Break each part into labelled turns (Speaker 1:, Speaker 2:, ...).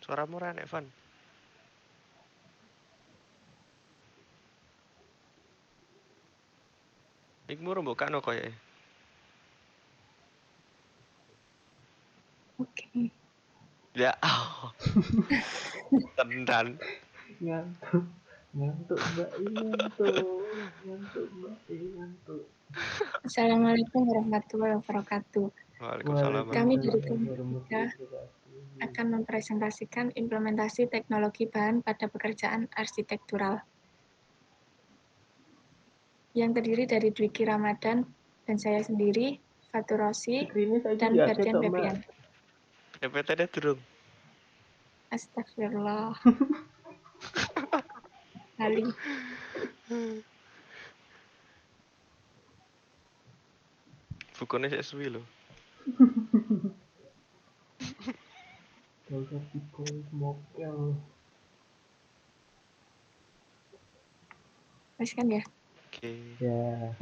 Speaker 1: Suaramu ora enek, Van. Mikmu rembukano koyo.
Speaker 2: Oke.
Speaker 1: Ya. Tenan.
Speaker 3: Ngantuk Mbak ngantuk.
Speaker 2: Assalamualaikum warahmatullahi wabarakatuh.
Speaker 1: Waalaikumsalam.
Speaker 2: Kami dari
Speaker 3: Waalaikumsalam
Speaker 2: Kementerian
Speaker 3: warahmatullahi wabarakatuh.
Speaker 2: akan mempresentasikan implementasi teknologi bahan pada pekerjaan arsitektural yang terdiri dari Dwiki Ramadan dan saya sendiri, Fatur Rosi,
Speaker 3: Screen-nya saiki
Speaker 2: dan
Speaker 3: ya
Speaker 2: Ferdian
Speaker 3: ketok, Mbak.
Speaker 2: Febrianto.
Speaker 1: PPT-ne durung.
Speaker 2: Astagfirullah. Kali.
Speaker 1: Bukune sik suwi lho.
Speaker 3: Gak usah dikol mokel.
Speaker 2: Mas kan ya?
Speaker 1: Oke.
Speaker 3: Ya.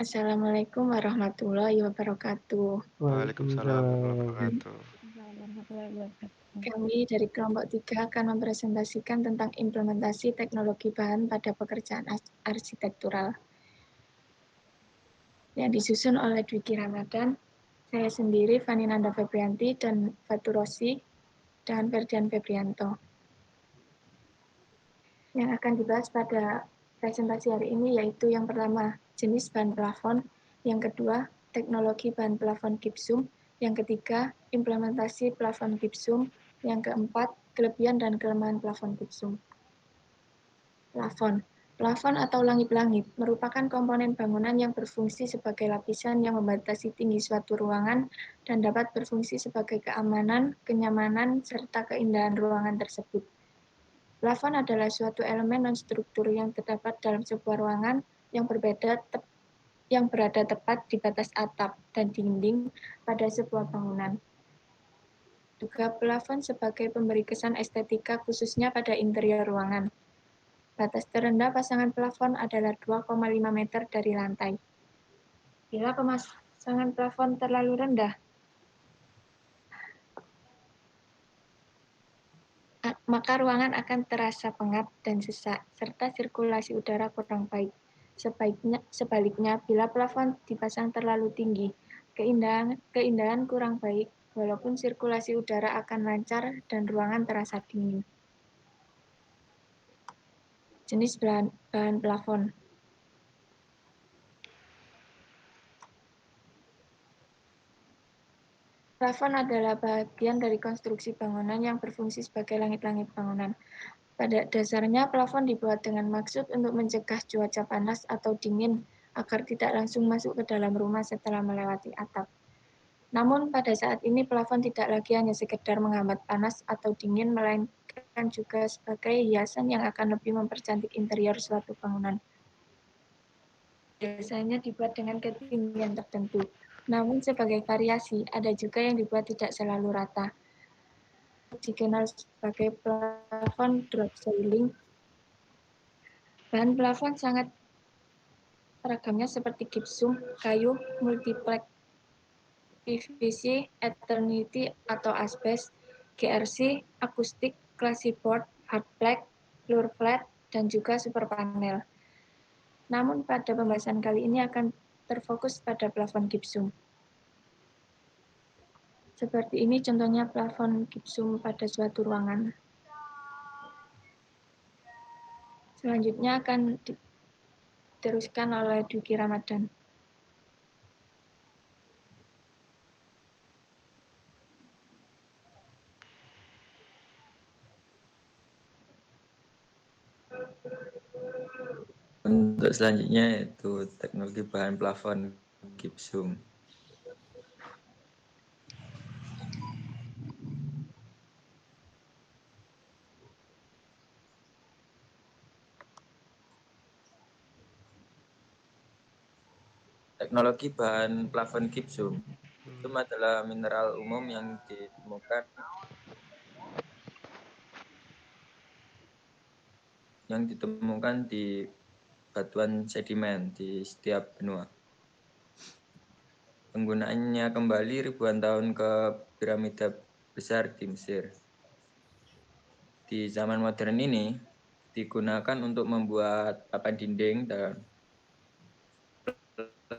Speaker 2: Assalamualaikum warahmatullahi wabarakatuh.
Speaker 1: Waalaikumsalam warahmatullahi wabarakatuh.
Speaker 2: Kami dari kelompok 3 akan mempresentasikan tentang implementasi teknologi bahan pada pekerjaan arsitektural yang disusun oleh Dwiki Ramadan, saya sendiri Fani Nanda Febrianti dan Fatur Rosi dan Ferdian Febrianto. Yang akan dibahas pada presentasi hari ini yaitu yang pertama, jenis bahan plafon, yang kedua, teknologi bahan plafon gypsum, yang ketiga, implementasi plafon gypsum, yang keempat, kelebihan dan kelemahan plafon gypsum. Plafon atau langit-langit merupakan komponen bangunan yang berfungsi sebagai lapisan yang membatasi tinggi suatu ruangan dan dapat berfungsi sebagai keamanan, kenyamanan, serta keindahan ruangan tersebut. Plafon adalah suatu elemen non-struktur yang terdapat dalam sebuah ruangan yang berada tepat di batas atap dan dinding pada sebuah bangunan. Juga plafon sebagai pemberi kesan estetika khususnya pada interior ruangan. Batas terendah pasangan plafon adalah 2,5 meter dari lantai. Bila pemasangan plafon terlalu rendah, maka ruangan akan terasa pengap dan sesak, serta sirkulasi udara kurang baik. Sebaliknya, bila plafon dipasang terlalu tinggi, keindahan kurang baik, walaupun sirkulasi udara akan lancar dan ruangan terasa dingin. Jenis bahan plafon. Plafon adalah bagian dari konstruksi bangunan yang berfungsi sebagai langit-langit bangunan. Pada dasarnya, plafon dibuat dengan maksud untuk mencegah cuaca panas atau dingin agar tidak langsung masuk ke dalam rumah setelah melewati atap. Namun, pada saat ini plafon tidak lagi hanya sekedar menghambat panas atau dingin, melainkan juga sebagai hiasan yang akan lebih mempercantik interior suatu bangunan. Biasanya dibuat dengan ketinggian tertentu. Namun sebagai variasi, ada juga yang dibuat tidak selalu rata. Dikenal sebagai plafon drop ceiling. Bahan plafon sangat ragamnya seperti gypsum, kayu, multiplex, PVC, Eternity atau asbes, GRC, akustik, clapboard, hardplank, floor flat, dan juga super panel. Namun pada pembahasan kali ini akan terfokus pada plafon gypsum. Seperti ini contohnya plafon gypsum pada suatu ruangan. Selanjutnya akan diteruskan oleh Dwiki Ramadan.
Speaker 4: Untuk selanjutnya yaitu teknologi bahan plafon gypsum. Teknologi bahan plafon gypsum itu adalah mineral umum yang ditemukan di batuan sedimen di setiap benua. Penggunaannya kembali ribuan tahun ke piramida besar di Mesir. Di zaman modern ini digunakan untuk membuat papan dinding dan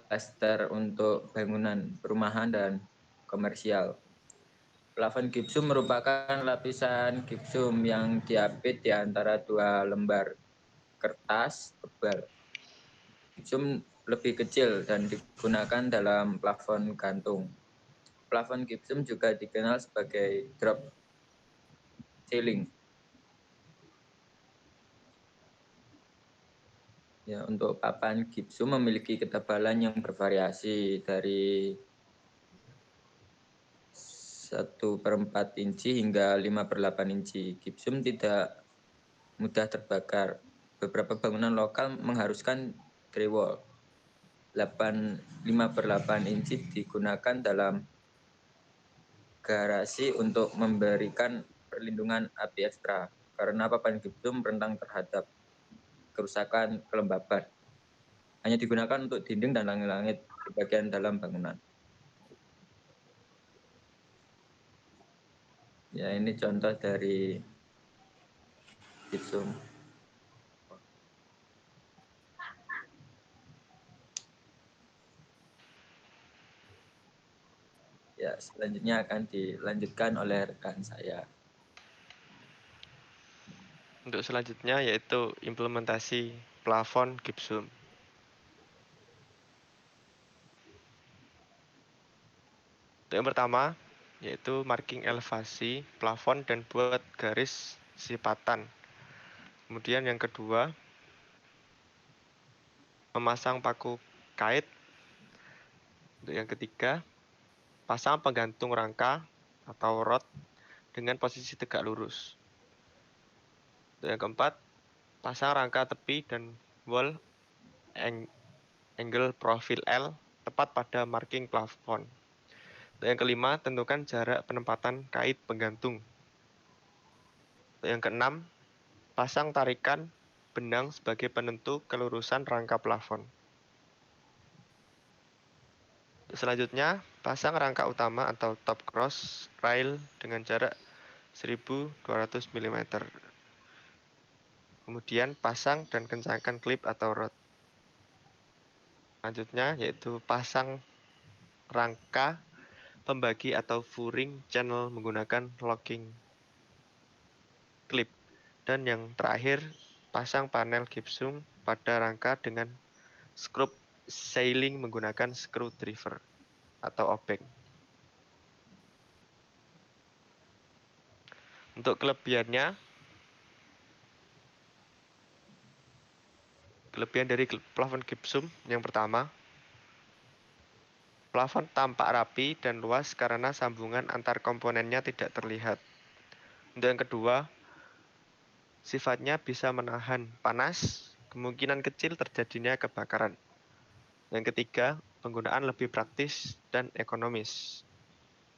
Speaker 4: plester untuk bangunan perumahan dan komersial. Plafon gipsum merupakan lapisan gipsum yang diapit di antara dua lembar kertas tebal. Gipsum lebih kecil dan digunakan dalam plafon gantung. Plafon gipsum juga dikenal sebagai drop ceiling. Ya, untuk papan gipsum memiliki ketebalan yang bervariasi dari 1/4 inci hingga 5/8 inci. Gipsum tidak mudah terbakar. Beberapa bangunan lokal mengharuskan drywall 5/8 inci digunakan dalam garasi untuk memberikan perlindungan api ekstra karena papan gipsum rentan terhadap kerusakan kelembaban. Hanya digunakan untuk dinding dan langit-langit di bagian dalam bangunan. Ya, ini contoh dari gipsum. Ya, selanjutnya akan dilanjutkan oleh rekan saya.
Speaker 1: Untuk selanjutnya yaitu implementasi plafon gipsum. Untuk yang pertama yaitu marking elevasi plafon dan buat garis sipatan. Kemudian yang kedua, memasang paku kait. Untuk yang ketiga, pasang penggantung rangka atau rod dengan posisi tegak lurus. Untuk yang keempat, pasang rangka tepi dan wall angle profil L tepat pada marking plafon. Untuk yang kelima, tentukan jarak penempatan kait penggantung. Untuk yang keenam, pasang tarikan benang sebagai penentu kelurusan rangka plafon. Selanjutnya, pasang rangka utama atau top cross rail dengan jarak 1200 mm. Kemudian pasang dan kencangkan klip atau rod. Selanjutnya yaitu pasang rangka pembagi atau furring channel menggunakan locking clip. Dan yang terakhir, pasang panel gipsum pada rangka dengan skrup sailing menggunakan screwdriver atau obeng. Untuk kelebihan dari plafon gipsum yang pertama, plafon tampak rapi dan luas karena sambungan antar komponennya tidak terlihat. Untuk yang kedua, sifatnya bisa menahan panas, kemungkinan kecil terjadinya kebakaran. Yang ketiga, penggunaan lebih praktis dan ekonomis.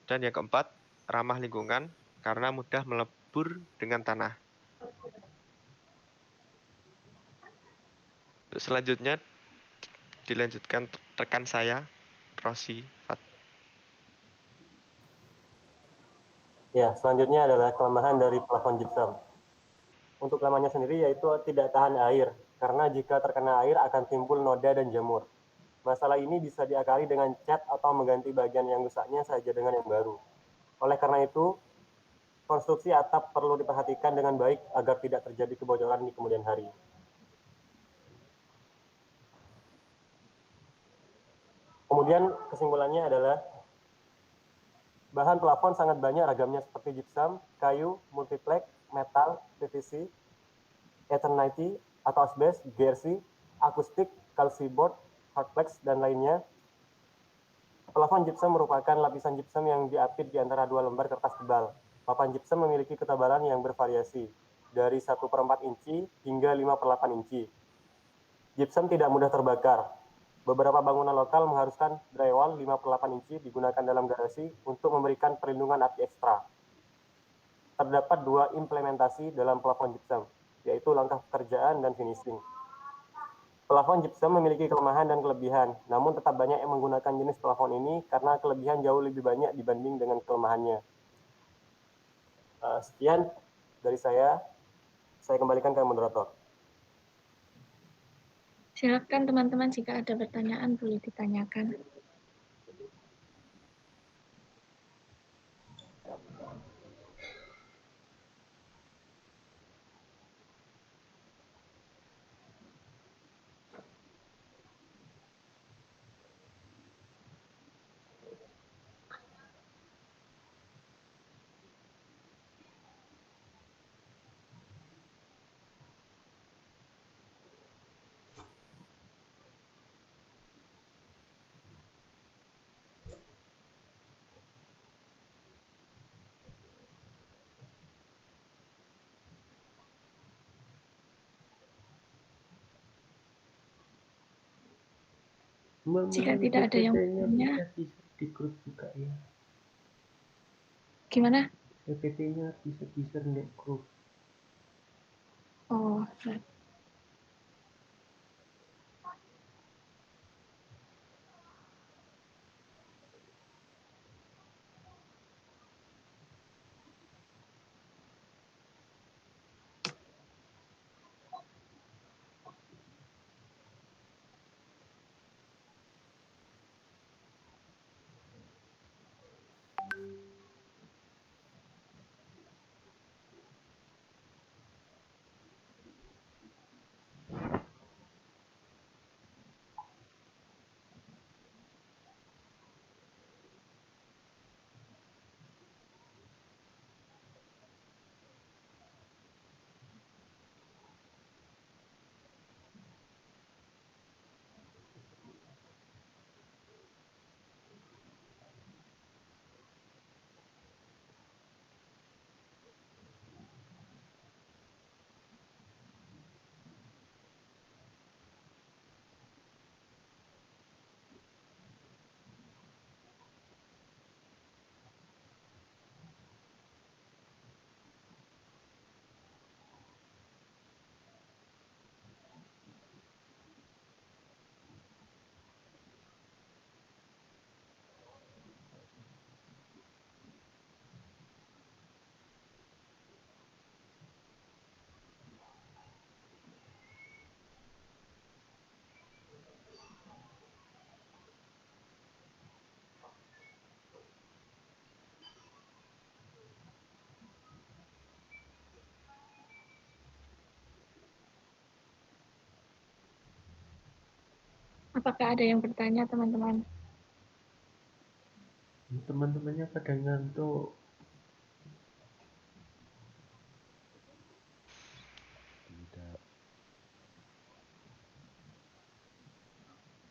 Speaker 1: Dan yang keempat, ramah lingkungan karena mudah melebur dengan tanah. Selanjutnya dilanjutkan rekan saya, Rosi Fat.
Speaker 5: Ya, selanjutnya adalah kelemahan dari plafon gypsum. Untuk kelemahannya sendiri yaitu tidak tahan air, karena jika terkena air akan timbul noda dan jamur. Masalah ini bisa diakali dengan cat atau mengganti bagian yang rusaknya saja dengan yang baru. Oleh karena itu, konstruksi atap perlu diperhatikan dengan baik agar tidak terjadi kebocoran di kemudian hari. Kemudian kesimpulannya adalah bahan plafon sangat banyak ragamnya seperti gypsum, kayu, multiplex, metal, PVC, Eternity atau asbes, GRC, akustik, calciboard, hardplex, dan lainnya. Plafon gypsum merupakan lapisan gypsum yang diapit di antara dua lembar kertas tebal. Papan gypsum memiliki ketebalan yang bervariasi, dari 1/4 inci hingga 5/8 inci. Gypsum tidak mudah terbakar. Beberapa bangunan lokal mengharuskan drywall 5/8 inci digunakan dalam garasi untuk memberikan perlindungan api ekstra. Terdapat dua implementasi dalam plafon gypsum, yaitu langkah pekerjaan dan finishing. Plafon gypsum memiliki kelemahan dan kelebihan, namun tetap banyak yang menggunakan jenis plafon ini karena kelebihan jauh lebih banyak dibanding dengan kelemahannya. Sekian dari saya kembalikan ke moderator.
Speaker 2: Silakan teman-teman jika ada pertanyaan boleh ditanyakan. Jika tidak ada yang
Speaker 3: PPT-nya
Speaker 2: bertanya,
Speaker 3: bisa di grup juga ya.
Speaker 2: gimana?
Speaker 3: PPT-nya bisa di grup.
Speaker 2: Oh, apakah ada yang bertanya, teman-teman?
Speaker 3: Teman-temannya pada ngantuk.
Speaker 6: Tidak.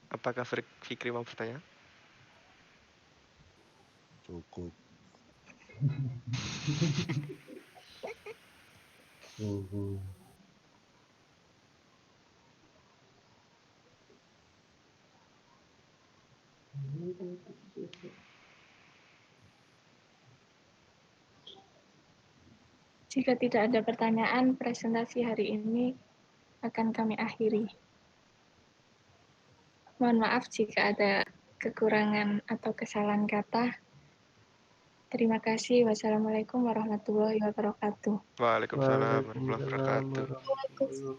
Speaker 1: Apakah Fikri mau bertanya?
Speaker 6: Cukup.
Speaker 2: Jika tidak ada pertanyaan, presentasi hari ini akan kami akhiri. Mohon maaf jika ada kekurangan atau kesalahan kata. Terima kasih. Wassalamualaikum warahmatullahi wabarakatuh.
Speaker 1: Waalaikumsalam warahmatullahi
Speaker 3: Waalaikumsalam
Speaker 1: wabarakatuh.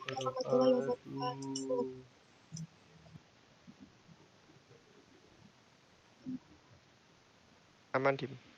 Speaker 3: warahmatullahi wabarakatuh.
Speaker 1: Aman, Dim.